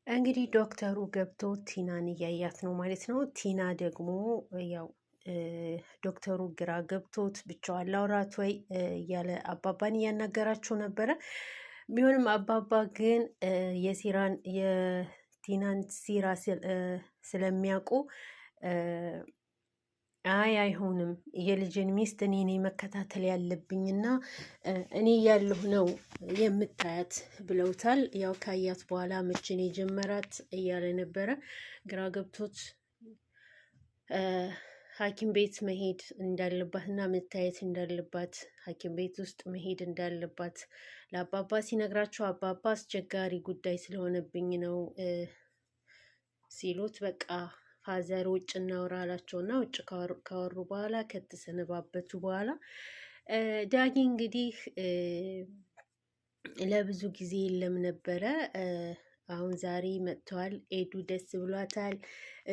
እንግዲህ ዶክተሩ ገብቶ ቲናን እያያት ነው ማለት ነው። ቲና ደግሞ ያው ዶክተሩ ግራ ገብቶት ብቻዋን ላውራት ወይ እያለ አባባን እያናገራቸው ነበረ። ቢሆንም አባባ ግን የቲናን ሲራ ስለሚያውቁ አይሆንም፣ የልጅን ሚስት እኔ ነኝ መከታተል ያለብኝና እኔ ያለሁ ነው የምታያት ብለውታል። ያው ካያት በኋላ መቼን የጀመራት እያለ ነበረ። ግራ ገብቶት ሐኪም ቤት መሄድ እንዳለባት እና መታየት እንዳለባት ሐኪም ቤት ውስጥ መሄድ እንዳለባት ለአባባ ሲነግራቸው አባባ አስቸጋሪ ጉዳይ ስለሆነብኝ ነው ሲሉት በቃ ፋዘር ውጭ እናውራ አላቸውና ውጭ ካወሩ በኋላ ከተሰነባበቱ በኋላ ዳጊ እንግዲህ ለብዙ ጊዜ የለም ነበረ። አሁን ዛሬ መጥተዋል። ኤዱ ደስ ብሏታል።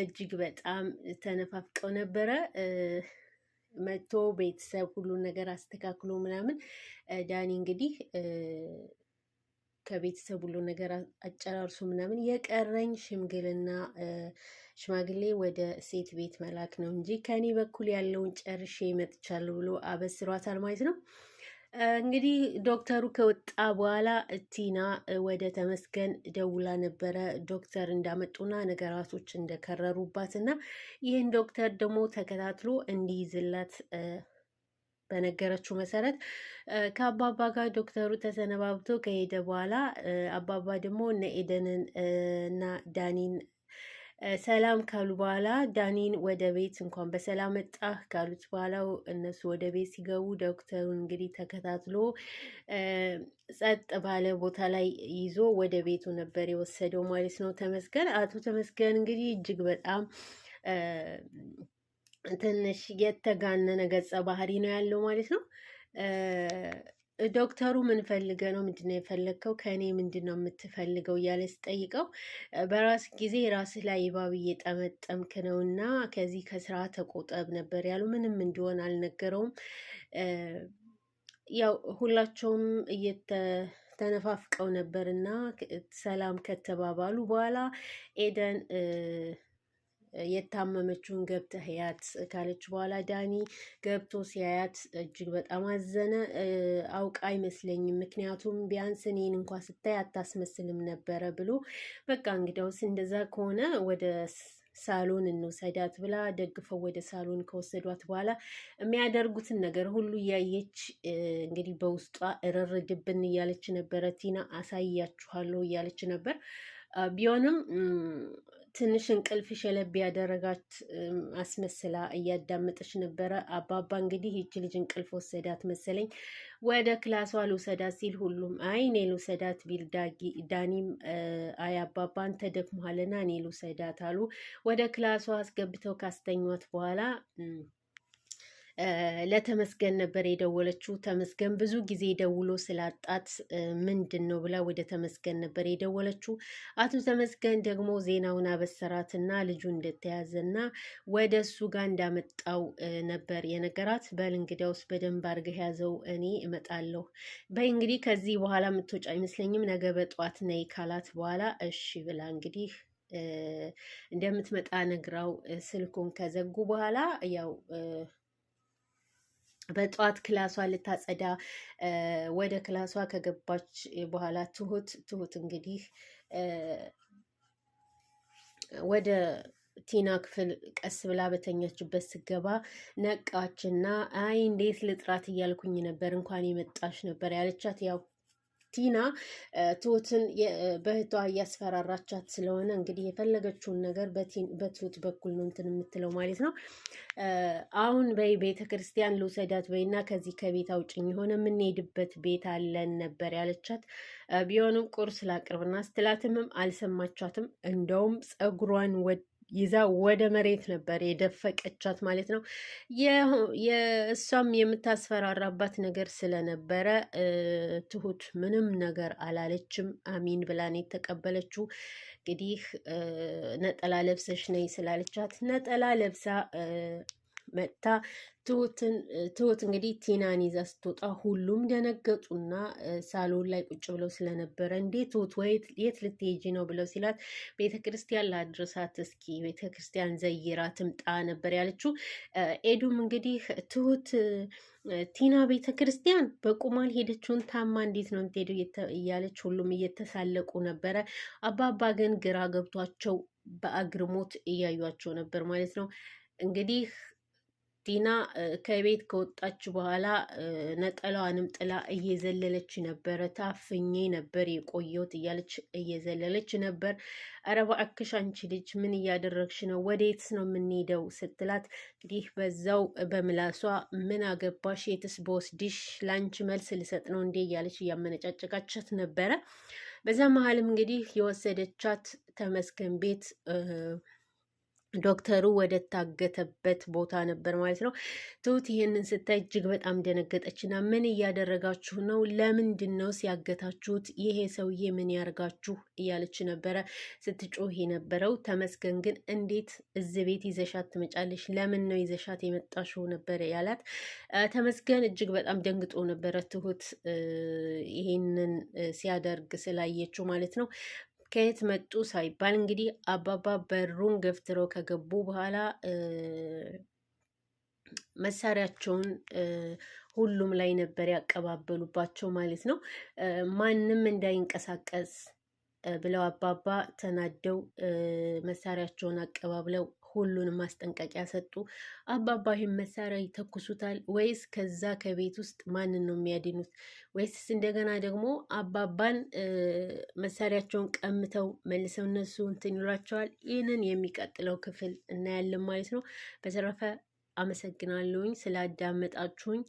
እጅግ በጣም ተነፋፍቀው ነበረ። መጥቶ ቤተሰብ ሁሉን ነገር አስተካክሎ ምናምን ዳኒ እንግዲህ ከቤተሰብ ሁሉ ነገር አጨራርሱ ምናምን የቀረኝ ሽምግልና ሽማግሌ ወደ ሴት ቤት መላክ ነው እንጂ ከኔ በኩል ያለውን ጨርሼ መጥቻለሁ ብሎ አበስሯታል ማለት ነው። እንግዲህ ዶክተሩ ከወጣ በኋላ ቲና ወደ ተመስገን ደውላ ነበረ ዶክተር እንዳመጡና ነገራቶች እንደከረሩባት እና ይህን ዶክተር ደግሞ ተከታትሎ እንዲይዝላት በነገረችው መሰረት ከአባባ ጋር ዶክተሩ ተሰነባብቶ ከሄደ በኋላ አባባ ደግሞ እነ ኤደንን እና ዳኒን ሰላም ካሉ በኋላ ዳኒን ወደ ቤት እንኳን በሰላም መጣህ ካሉት በኋላ እነሱ ወደ ቤት ሲገቡ ዶክተሩን እንግዲህ ተከታትሎ ጸጥ ባለ ቦታ ላይ ይዞ ወደ ቤቱ ነበር የወሰደው ማለት ነው። ተመስገን አቶ ተመስገን እንግዲህ እጅግ በጣም ትንሽ የተጋነነ ገጸ ባህሪ ነው ያለው ማለት ነው። ዶክተሩ ምን ፈልገ ነው? ምንድነው የፈለግከው? ከእኔ ምንድን ነው የምትፈልገው? እያለ ስጠይቀው በራስ ጊዜ ራስህ ላይ እባብ እየጠመጠምክ ነው እና ከዚህ ከስራ ተቆጠብ ነበር ያሉ። ምንም እንዲሆን አልነገረውም። ያው ሁላቸውም እየተነፋፍቀው ነበር እና ሰላም ከተባባሉ በኋላ ኤደን የታመመችውን ገብተህ ያት ካለች በኋላ ዳኒ ገብቶ ሲያያት እጅግ በጣም አዘነ። አውቃ አይመስለኝም፣ ምክንያቱም ቢያንስ እኔን እንኳ ስታይ አታስመስልም ነበረ ብሎ በቃ እንግዲያውስ እንደዛ ከሆነ ወደ ሳሎን እንውሰዳት ብላ ደግፈው ወደ ሳሎን ከወሰዷት በኋላ የሚያደርጉትን ነገር ሁሉ እያየች እንግዲህ በውስጧ እርር ድብን እያለች ነበረ። ቲና አሳያችኋለሁ እያለች ነበር። ቢሆንም ትንሽ እንቅልፍ ሸለብ ያደረጋት አስመስላ እያዳመጠች ነበረ። አባባ እንግዲህ ይቺ ልጅ እንቅልፍ ወሰዳት መሰለኝ ወደ ክላሷ ልውሰዳት ሲል ሁሉም አይ እኔ ልውሰዳት ቢል ዳኒም አይ አባባ አንተ ደክሞሃልና እኔ ልውሰዳት አሉ። ወደ ክላሷ አስገብተው ካስተኟት በኋላ ለተመስገን ነበር የደወለችው። ተመስገን ብዙ ጊዜ ደውሎ ስላጣት ምንድን ነው ብላ ወደ ተመስገን ነበር የደወለችው። አቶ ተመስገን ደግሞ ዜናውን አበሰራትና ልጁ እንደተያዘና ወደ እሱ ጋር እንዳመጣው ነበር የነገራት። በል እንግዲያውስ በደንብ አድርገህ ያዘው፣ እኔ እመጣለሁ። በይ እንግዲህ ከዚህ በኋላ የምትወጪ አይመስለኝም፣ ነገ በጠዋት ነይ ካላት በኋላ እሺ ብላ እንግዲህ እንደምትመጣ ነግራው ስልኩን ከዘጉ በኋላ ያው በጠዋት ክላሷ ልታጸዳ ወደ ክላሷ ከገባች በኋላ ትሁት እንግዲህ ወደ ቲና ክፍል ቀስ ብላ በተኛችበት ስገባ ነቃችና አይ እንዴት ልጥራት እያልኩኝ ነበር፣ እንኳን የመጣሽ ነበር ያለቻት። ያው ቲና ትሁትን በእህቷ እያስፈራራቻት ስለሆነ እንግዲህ የፈለገችውን ነገር በትሁት በኩል ነው እንትን የምትለው ማለት ነው። አሁን በይ ቤተ ክርስቲያን ልውሰዳት በይና ከዚህ ከቤት አውጭኝ፣ የሆነ የምንሄድበት ቤት አለን ነበር ያለቻት። ቢሆንም ቁርስ ላቅርብና ስትላትምም አልሰማቻትም። እንደውም ፀጉሯን ይዛ ወደ መሬት ነበር የደፈቀቻት ማለት ነው። የእሷም የምታስፈራራባት ነገር ስለነበረ ትሁት ምንም ነገር አላለችም። አሚን ብላን የተቀበለችው። እንግዲህ ነጠላ ለብሰሽ ነይ ስላለቻት ነጠላ ለብሳ መጥታ ትሁት እንግዲህ ቲናን ይዛ ስትወጣ ሁሉም ደነገጡና ሳሎን ላይ ቁጭ ብለው ስለነበረ እንዴ ትሁት የት ልትሄጂ ነው ብለው ሲላት ቤተ ክርስቲያን ላድርሳት እስኪ ቤተ ክርስቲያን ዘይራ ትምጣ ነበር ያለችው። ኤዱም እንግዲህ ትሁት ቲና ቤተ ክርስቲያን በቁማል ሄደችውን ታማ እንዴት ነው የምትሄደው እያለች ሁሉም እየተሳለቁ ነበረ። አባባ ግን ግራ ገብቷቸው በአግርሞት እያዩቸው ነበር ማለት ነው። እንግዲህ ቲና ከቤት ከወጣች በኋላ ነጠላዋንም ጥላ እየዘለለች ነበረ። ታፍኜ ነበር የቆየሁት እያለች እየዘለለች ነበር። ኧረ እባክሽ አንቺ ልጅ ምን እያደረግሽ ነው? ወዴትስ ነው የምንሄደው? ስትላት እንግዲህ በዛው በምላሷ ምን አገባሽ? የትስ በወስድሽ ለአንቺ መልስ ልሰጥ ነው እንዴ? እያለች እያመነጫጨቃቻት ነበረ። በዛ መሀልም እንግዲህ የወሰደቻት ተመስገን ቤት ዶክተሩ ወደ ታገተበት ቦታ ነበር ማለት ነው። ትሁት ይህንን ስታይ እጅግ በጣም ደነገጠች እና ምን እያደረጋችሁ ነው? ለምንድን ነው ሲያገታችሁት? ይሄ ሰውዬ ምን ያርጋችሁ? እያለች ነበረ ስትጮህ የነበረው። ተመስገን ግን እንዴት እዚህ ቤት ይዘሻት ትመጫለሽ? ለምን ነው ይዘሻት የመጣሽው? ነበረ ያላት። ተመስገን እጅግ በጣም ደንግጦ ነበረ ትሁት ይሄንን ሲያደርግ ስላየችው ማለት ነው። ከየት መጡ ሳይባል እንግዲህ አባባ በሩን ገፍትረው ከገቡ በኋላ መሳሪያቸውን ሁሉም ላይ ነበር ያቀባበሉባቸው ማለት ነው። ማንም እንዳይንቀሳቀስ ብለው አባባ ተናደው መሳሪያቸውን አቀባብለው ሁሉንም ማስጠንቀቂያ ሰጡ። አባባ ይህን መሳሪያ ይተኩሱታል ወይስ ከዛ ከቤት ውስጥ ማንን ነው የሚያድኑት? ወይስ እንደገና ደግሞ አባባን መሳሪያቸውን ቀምተው መልሰው እነሱ እንትን ይሏቸዋል? ይህንን የሚቀጥለው ክፍል እናያለን ማለት ነው። በተረፈ አመሰግናለሁኝ ስላዳመጣችሁኝ።